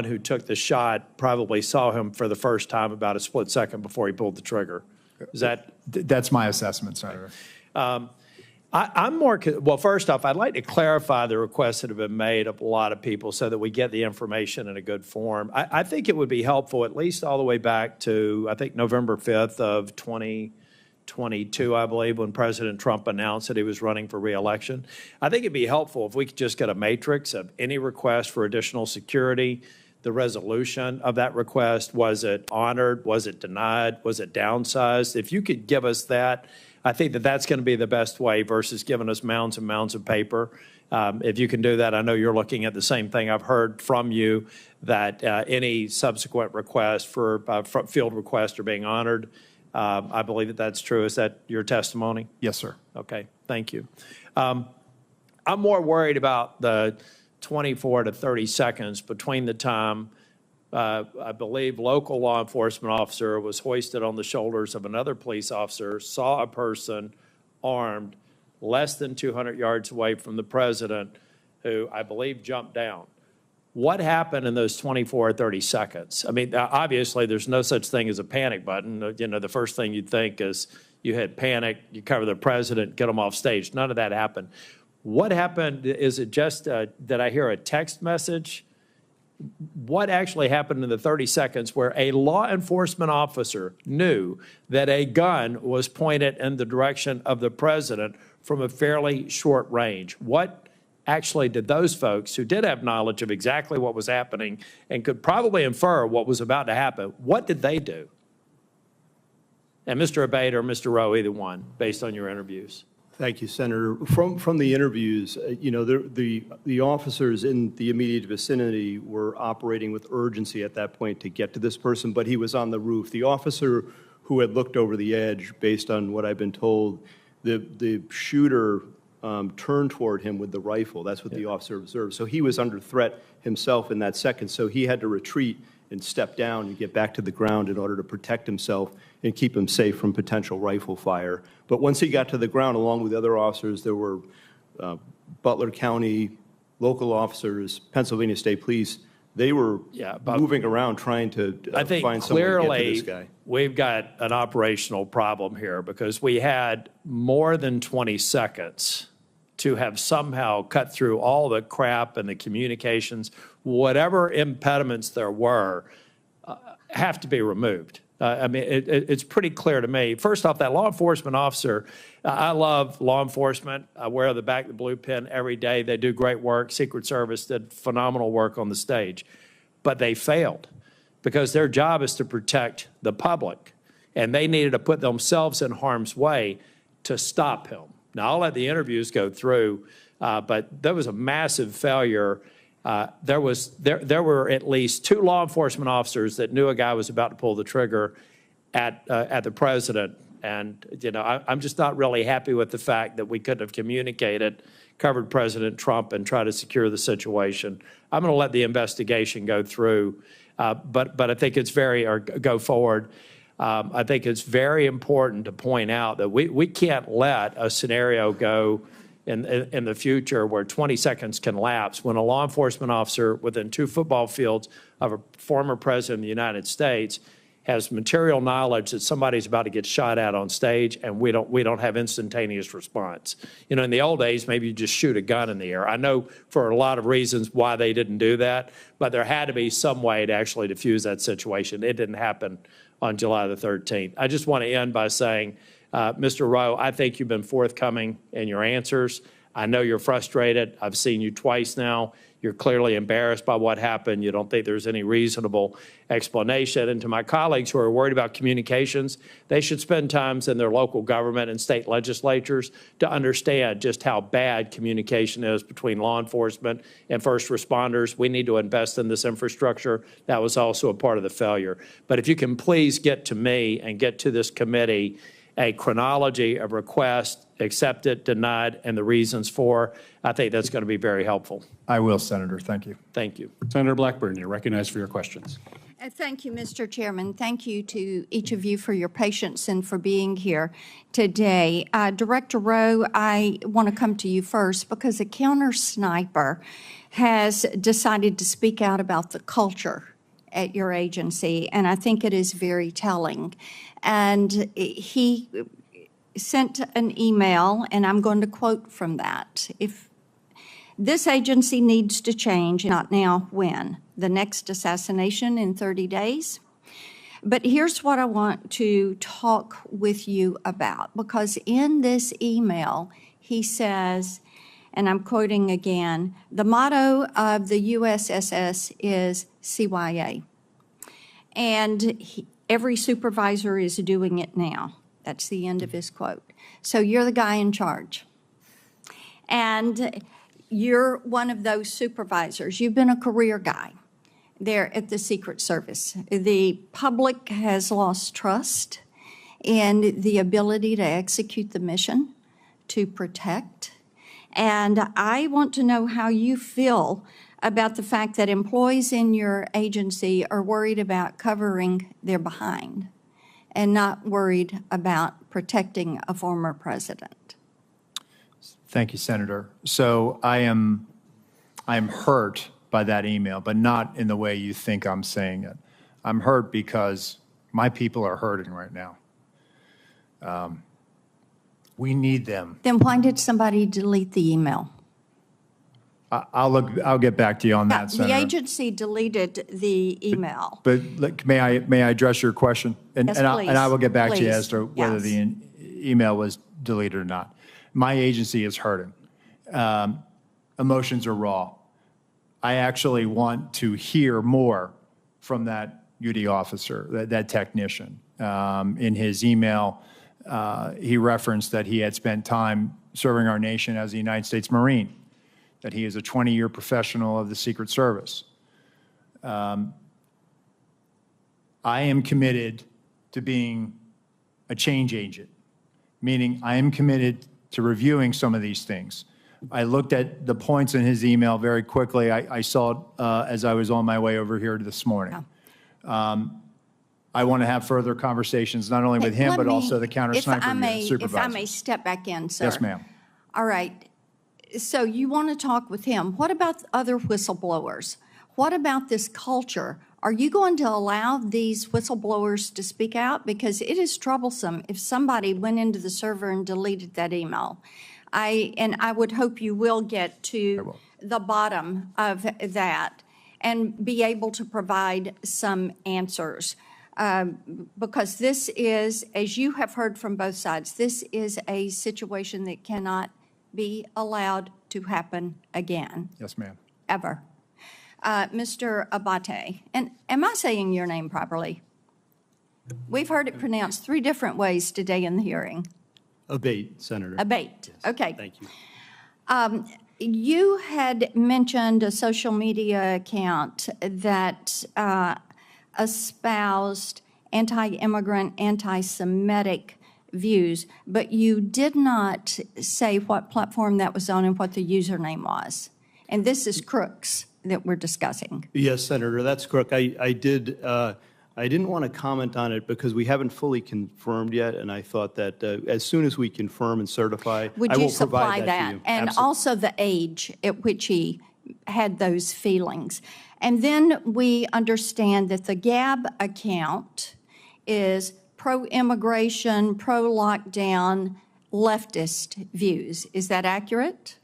who took the shot probably saw him for the first time about a split second before he pulled the trigger. Is that? That's my assessment, Senator. I'm more, well, first off, I'd like to clarify the requests that have been made of a lot of people so that we get the information in a good form. I think it would be helpful, at least all the way back to, I think, November 5th of 2022, I believe, when President Trump announced that he was running for re-election. I think it'd be helpful if we could just get a matrix of any request for additional security, the resolution of that request. Was it honored? Was it denied? Was it downsized? If you could give us that, I think that that's going to be the best way versus giving us mounds and mounds of paper. If you can do that, I know you're looking at the same thing. I've heard from you that any subsequent requests for field requests are being honored. I believe that that's true. Is that your testimony? Yes, sir. Okay, thank you. I'm more worried about the 24 to 30 seconds between the time I believe local law enforcement officer was hoisted on the shoulders of another police officer, saw a person armed less than 200 yards away from the president, who I believe jumped down. What happened in those 24 or 30 seconds? I mean, obviously there's no such thing as a panic button. You know, the first thing you'd think is you had panic, you cover the president, get him off stage. None of that happened. What happened? Is it just did I hear a text message? What actually happened in the 30 seconds where a law enforcement officer knew that a gun was pointed in the direction of the president from a fairly short range? What actually did those folks who did have knowledge of exactly what was happening and could probably infer what was about to happen, what did they do? And Mr. Abate or Mr. Rowe, either one, based on your interviews. Thank you, Senator. From the interviews, you know, the officers in the immediate vicinity were operating with urgency at that point to get to this person, but he was on the roof. The officer who had looked over the edge, based on what I've been told, the shooter turned toward him with the rifle. That's what the officer observed. So he was under threat himself in that second, so he had to retreat and step down and get back to the ground in order to protect himself and keep him safe from potential rifle fire. But once he got to the ground, along with other officers, there were Butler County local officers, Pennsylvania State Police. They were moving around trying to find someone to get to this guy. We've got an operational problem here because we had more than 20 seconds to have somehow cut through all the crap and the communications, whatever impediments there were, have to be removed. I mean, it's pretty clear to me. First off, that law enforcement officer, I love law enforcement. I wear the back of the blue pin every day. They do great work. Secret Service did phenomenal work on the stage. But they failed because their job is to protect the public. And they needed to put themselves in harm's way to stop him. Now, I'll let the interviews go through, but there was a massive failure. There were at least 2 law enforcement officers that knew a guy was about to pull the trigger at the president. And, you know, I'm just not really happy with the fact that we couldn't have communicated, covered President Trump, and tried to secure the situation. I'm going to let the investigation go through, but I think it's go forward. I think it's very important to point out that we can't let a scenario go in the future where 20 seconds can lapse when a law enforcement officer within 2 football fields of a former president of the United States has material knowledge that somebody's about to get shot at on stage, and we don't have instantaneous response. You know, in the old days, maybe you just shoot a gun in the air. I know for a lot of reasons why they didn't do that, but there had to be some way to actually diffuse that situation. It didn't happen on July the 13th. I just want to end by saying, Mr. Rowe, I think you've been forthcoming in your answers. I know you're frustrated. I've seen you twice now. You're clearly embarrassed by what happened. You don't think there's any reasonable explanation. And to my colleagues who are worried about communications, they should spend time in their local government and state legislatures to understand just how bad communication is between law enforcement and first responders. We need to invest in this infrastructure. That was also a part of the failure. But if you can please get to me and get to this committee a chronology of requests, accepted, denied, and the reasons for, I think that's going to be very helpful. I will, Senator. Thank you. Thank you. Senator Blackburn, you're recognized for your questions. Thank you, Mr. Chairman. Thank you to each of you for your patience and for being here today. Director Rowe, I want to come to you first because a counter sniper has decided to speak out about the culture at your agency, and I think it is very telling. And he sent an email, and I'm going to quote from that. If this agency needs to change, not now, when? The next assassination in 30 days? But here's what I want to talk with you about, because in this email, he says, and I'm quoting again, the motto of the USSS is CYA. And every supervisor is doing it now. That's the end of his quote. So you're the guy in charge. And you're one of those supervisors. You've been a career guy there at the Secret Service. The public has lost trust in the ability to execute the mission, to protect. And I want to know how you feel about the fact that employees in your agency are worried about covering their behind and not worried about protecting a former president. Thank you, Senator. So I am hurt by that email, but not in the way you think I'm saying it. I'm hurt because my people are hurting right now. We need them. Then why did somebody delete the email? I'll get back to you on that, Senator. The agency deleted the email. But look, may I address your question? Yes, please. And I will get back to you Please. as to whether Yes. the email was deleted or not. My agency is hurting. Emotions are raw. I actually want to hear more from that UD officer, that technician. In his email, he referenced that he had spent time serving our nation as a United States Marine, that he is a 20-year professional of the Secret Service. I am committed to being a change agent, meaning I am committed to reviewing some of these things. I looked at the points in his email very quickly. I saw it as I was on my way over here this morning. Yeah. I want to have further conversations, not only with him, Let but me- also the counter sniper unit supervisor. If I may step back in, sir. Yes, ma'am. All right. So you want to talk with him. What about other whistleblowers? What about this culture? Are you going to allow these whistleblowers to speak out? Because it is troublesome if somebody went into the server and deleted that email. I would hope you will get to the bottom of that and be able to provide some answers. Because this is, as you have heard from both sides, this is a situation that cannot be allowed to happen again, Yes, ma'am. ever. Mr. Abate, and am I saying your name properly? We've heard it pronounced 3 different ways today in the hearing. Abate, Senator. Abate, okay. Thank you. You had mentioned a social media account that espoused anti-immigrant, anti-Semitic views, but you did not say what platform that was on and what the username was. And this is Crooks that we're discussing. Yes, Senator, that's correct. I didn't want to comment on it because we haven't fully confirmed yet, and I thought that as soon as we confirm and certify, Would I you will supply provide that that? to you. And Absolutely. also the age at which he had those feelings. And then we understand that the Gab account is pro-immigration, pro-lockdown, leftist views. Is that accurate?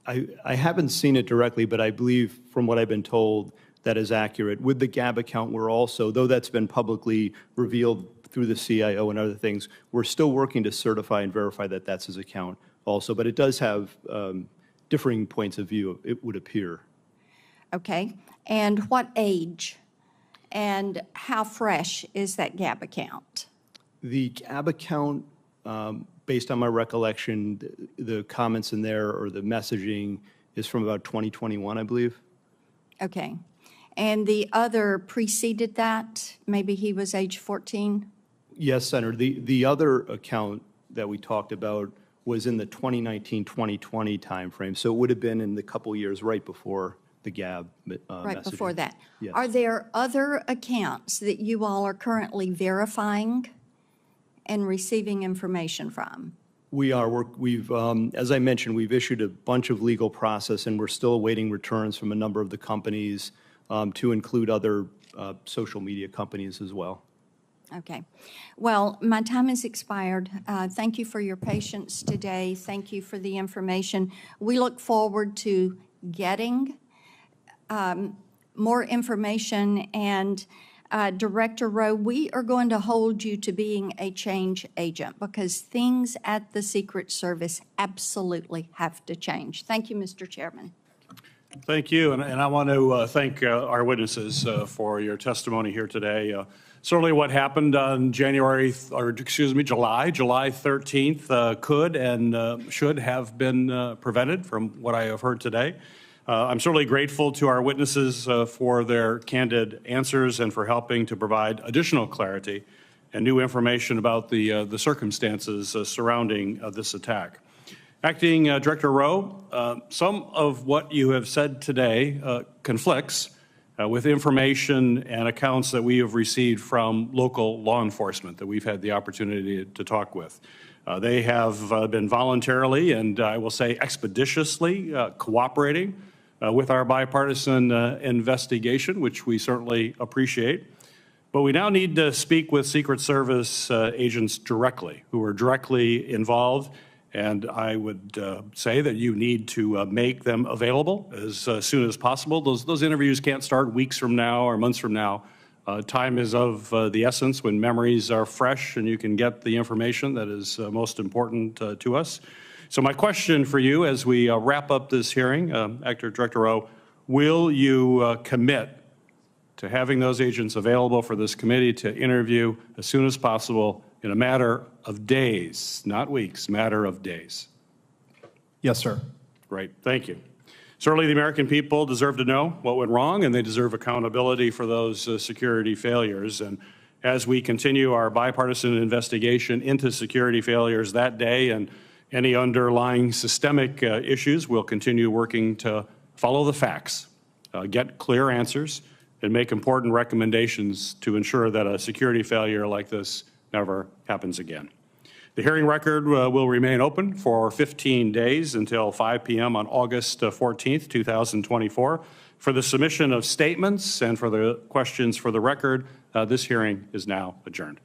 I haven't seen it directly, but I believe from what I've been told, that is accurate. With the Gab account, we're also, though that's been publicly revealed through the CIO and other things, we're still working to certify and verify that that's his account also. But it does have differing points of view, it would appear. Okay. And what age and how fresh is that Gab account? The Gab account, based on my recollection, the comments in there or the messaging is from about 2021, I believe. Okay. And the other preceded that? Maybe he was age 14? Yes, Senator. The other account that we talked about was in the 2019-2020 timeframe, so it would have been in the couple years right before the Gab right messaging. before that. Yes. Are there other accounts that you all are currently verifying and receiving information from? We are. We've, as I mentioned, we've issued a bunch of legal process, and we're still awaiting returns from a number of the companies, to include other social media companies as well. Okay. Well, my time has expired. Thank you for your patience today. Thank you for the information. We look forward to getting more information. And Director Rowe, we are going to hold you to being a change agent because things at the Secret Service absolutely have to change. Thank you, Mr. Chairman. Thank you, and I want to thank our witnesses for your testimony here today. Certainly what happened on July 13th could and should have been prevented from what I have heard today. I'm certainly grateful to our witnesses for their candid answers and for helping to provide additional clarity and new information about the circumstances surrounding this attack. Acting Director Rowe, some of what you have said today conflicts with information and accounts that we have received from local law enforcement that we've had the opportunity to talk with. They have been voluntarily and I will say expeditiously cooperating with our bipartisan investigation, which we certainly appreciate. But we now need to speak with Secret Service agents directly, who are directly involved. And I would say that you need to make them available as soon as possible. Those interviews can't start weeks from now or months from now. Time is of the essence when memories are fresh and you can get the information that is most important to us. So my question for you as we wrap up this hearing, Acting Director Rowe, will you commit to having those agents available for this committee to interview as soon as possible in a matter of days, not weeks, matter of days? Yes, sir. Great, thank you. Certainly the American people deserve to know what went wrong and they deserve accountability for those security failures. And as we continue our bipartisan investigation into security failures that day and any underlying systemic issues, we'll continue working to follow the facts, get clear answers, and make important recommendations to ensure that a security failure like this never happens again. The hearing record will remain open for 15 days until 5 p.m. on August 14th, 2024. For the submission of statements and for the questions for the record, this hearing is now adjourned.